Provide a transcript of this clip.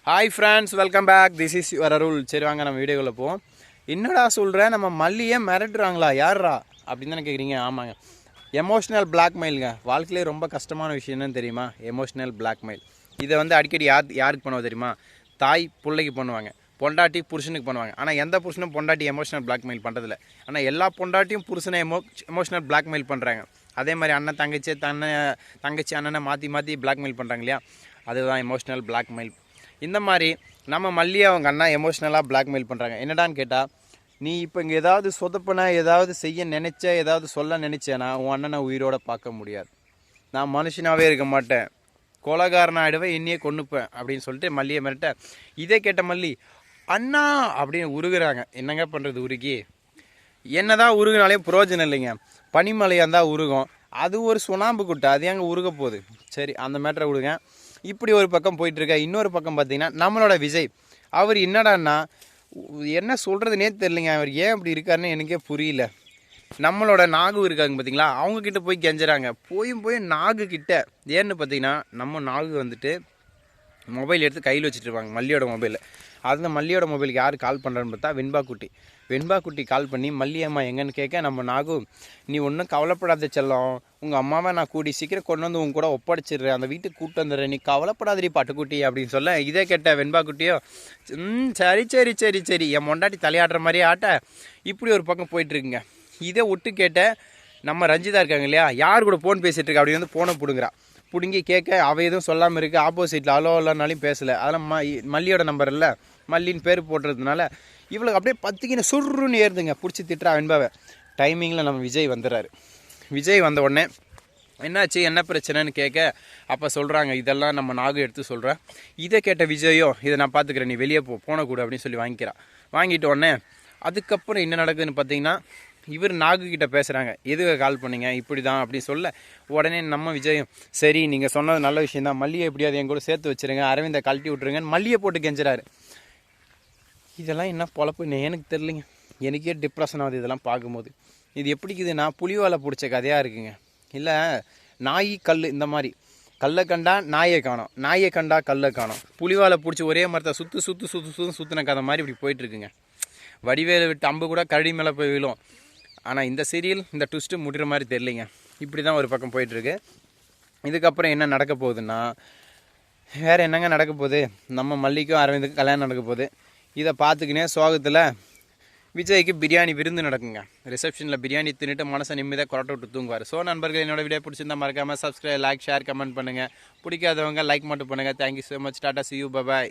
Hi friends, welcome back. This is your Arul. சரி வாங்க நம்ம வீடியோக்குள்ளே போவோம். என்னடா சொல்கிறேன், நம்ம மல்லியே மிரட்டுறாங்களா யாரா அப்படின்னு தானே கேட்குறீங்க. ஆமாங்க, எமோஷ்னல் பிளாக்மெயிலுங்க. வாழ்க்கையிலே ரொம்ப கஷ்டமான விஷயம் என்னன்னு தெரியுமா? Emotional blackmail. இதை வந்து அடிக்கடி யாருக்கு பண்ணுவோம் தெரியுமா? தாய் பிள்ளைக்கு பண்ணுவாங்க, பொண்டாட்டி புருஷனுக்கு பண்ணுவாங்க. ஆனால் எந்த புருஷனும் பொண்டாட்டி எமோஷனல் பிளாக்மெயில் பண்ணுறதில்ல. ஆனால் எல்லா பொண்டாட்டியும் புருஷனை எமோஷனல் பிளாக்மெயில் பண்ணுறாங்க. அதே மாதிரி அண்ணன் தங்கச்சி அண்ணனை மாற்றி பிளாக்மெயில் பண்ணுறாங்க இல்லையா? அதுதான் எமோஷ்னல் பிளாக்மெயில். இந்த மாதிரி நம்ம மல்லியை அவங்க அண்ணா எமோஷ்னலாக பிளாக்மெயில் பண்ணுறாங்க. என்னடான்னு கேட்டால், நீ இப்போ இங்கே ஏதாவது சொதப்பின, ஏதாவது செய்ய நினச்ச, ஏதாவது சொல்ல நினச்சேன்னா உன் அண்ணனை உயிரோடு பார்க்க முடியாது. நான் மனுஷனாகவே இருக்க மாட்டேன், கொலைகாரன் ஆகிடுவேன், என்னையே கொன்னுப்பேன் அப்படின்னு சொல்லிட்டு மல்லியை மிரட்ட, இதே கேட்ட மல்லி அண்ணா அப்படின்னு உருகுறாங்க. என்னங்க பண்ணுறது, உருகி என்னதான் உருகுனாலே புரோஜனம் இல்லைங்க. பனிமலையாக இருந்தால் உருகும், அது ஒரு சுண்ணாம்பு குட்டை, அது எங்கே உருக போகுது. சரி, அந்த மேட்டரை விடுங்க. இப்படி ஒரு பக்கம் போயிட்டுருக்க. இன்னொரு பக்கம் பார்த்தீங்கன்னா நம்மளோட விஜய், அவர் என்னடான்னா என்ன சொல்கிறதுனே தெரிலிங்க. அவர் ஏன் இப்படி இருக்காருன்னு எனக்கே புரியல. நம்மளோட நாகு இருக்காங்க பார்த்தீங்களா, அவங்கக்கிட்ட போய் கெஞ்சுறாங்க. போய் நாகு கிட்ட ஏன்னு பார்த்தீங்கன்னா, நம்ம நாகு வந்துட்டு மொபைல் எடுத்து கையில் வச்சுட்டு இருப்பாங்க, மல்லியோட மொபைலில். அந்த மல்லியோட மொபைலுக்கு யார் கால் பண்ணுறான்னு பார்த்தா வெண்பா குட்டி கால் பண்ணி மல்லியம்மா எங்கன்னு கேட்க, நம்ம நாகு நீ ஒன்றும் கவலைப்படாத செல்லம், உங்கள் அம்மாவை நான் கூடி சீக்கிரம் கொண்டு வந்து உங்க கூட ஒப்படைச்சிடுறேன், அந்த வீட்டுக்கு கூப்பிட்டு வந்துடுறேன், நீ கவலைப்படாதடி பாட்டுக்குட்டி அப்படின்னு சொல்ல, இதே கேட்ட வெண்பா குட்டியோ சரி என் மொண்டாட்டி தலையாடுற மாதிரியே ஆட்ட. இப்படி ஒரு பக்கம் போயிட்டுருக்குங்க. இதே விட்டு கேட்ட நம்ம ரஞ்சிதா இருக்காங்க இல்லையா, யார் கூட ஃபோன் பேசிகிட்டு இருக்கா அப்படின்னு வந்து ஃபோனை பிடுங்குறா. பிடுங்கி கேட்க அவள் எதுவும் சொல்லாமல் இருக்குது. ஆப்போசிட்டில் அலோ இல்லைனாலையும் பேசலை. அதெல்லாம் மல்லியோட நம்பர் இல்லை, மல்லின்னு பேர் போட்டுறதுனால இவளுக்கு அப்படியே பத்திக்கின்னு சுருன்னு ஏறுதுங்க. பிடிச்சி திட்டுறா வெண்பாவை. டைமிங்கில் நம்ம விஜய் வந்துடுறாரு. விஜய் வந்த உடனே என்னாச்சு, என்ன பிரச்சனைன்னு கேட்க, அப்போ சொல்கிறாங்க இதெல்லாம் நம்ம நாகு எடுத்து சொல்கிறேன். இதை கேட்ட விஜயோ, இதை நான் பார்த்துக்கிறேன், நீ வெளியே போனக்கூட அப்படின்னு சொல்லி வாங்கிக்கிறான். வாங்கிட்ட உடனே அதுக்கப்புறம் என்ன நடக்குதுன்னு பார்த்தீங்கன்னா, இவர் நாகு கிட்ட பேசுகிறாங்க, எதுக்கு கால் பண்ணிங்க இப்படி தான் அப்படின்னு சொல்ல, உடனே நம்ம விஜயம் சரி நீங்கள் சொன்னது நல்ல விஷயம் தான், மல்லியை எப்படியாவது என் கூட சேர்த்து வச்சுருங்க, அரவிந்தை கழட்டி விட்ருங்கன்னு மல்லியை போட்டு கெஞ்சுறாரு. இதெல்லாம் என்ன பொழப்புன்னு எனக்கு தெரிலிங்க. எனக்கே டிப்ரெஷன் ஆகுது இதெல்லாம் பார்க்கும்போது. இது எப்படிக்குதுன்னா புலிவாலை பிடிச்ச கதையாக இருக்குங்க. இல்லை நாய் கல், இந்த மாதிரி கல்லை கண்டா நாயை காணோம், நாயை கண்டா கல்லை காணோம், புலிவாலை பிடிச்சி ஒரே மரத்தை சுற்றுன கதை மாதிரி இப்படி போயிட்டுருக்குங்க. வடிவேலை விட்டு அம்பு கூட கரடி மேலே போய் விழும். ஆனால் இந்த சீரியல் இந்த ட்விஸ்ட்டு முடிகிற மாதிரி தெரியலிங்க. இப்படி தான் ஒரு பக்கம் போயிட்டுருக்கு. இதுக்கப்புறம் என்ன நடக்க போகுதுன்னா, வேறு என்னங்க நடக்க போகுது, நம்ம மல்லிக்கும் அரவிந்துக்கும் கல்யாணம் நடக்க போகுது. இதை பார்த்துக்கினே சோகத்தில் விஜய்க்கு பிரியாணி விருந்து நடக்குங்க. ரிசப்ஷனில் பிரியாணி தின்னுட்டு மனசை நிம்மதியாக கொரட்டை விட்டு தூங்குவார். ஸோ நண்பர்கள், என்னோட வீடியோ பிடிச்சிருந்தா மறக்காமல் சப்ஸ்கிரைப், லைக், ஷேர், கமெண்ட் பண்ணுங்கள். பிடிக்காதவங்க லைக் மட்டும் பண்ணுங்கள். Thank you so much. Tata, see you, bye bye.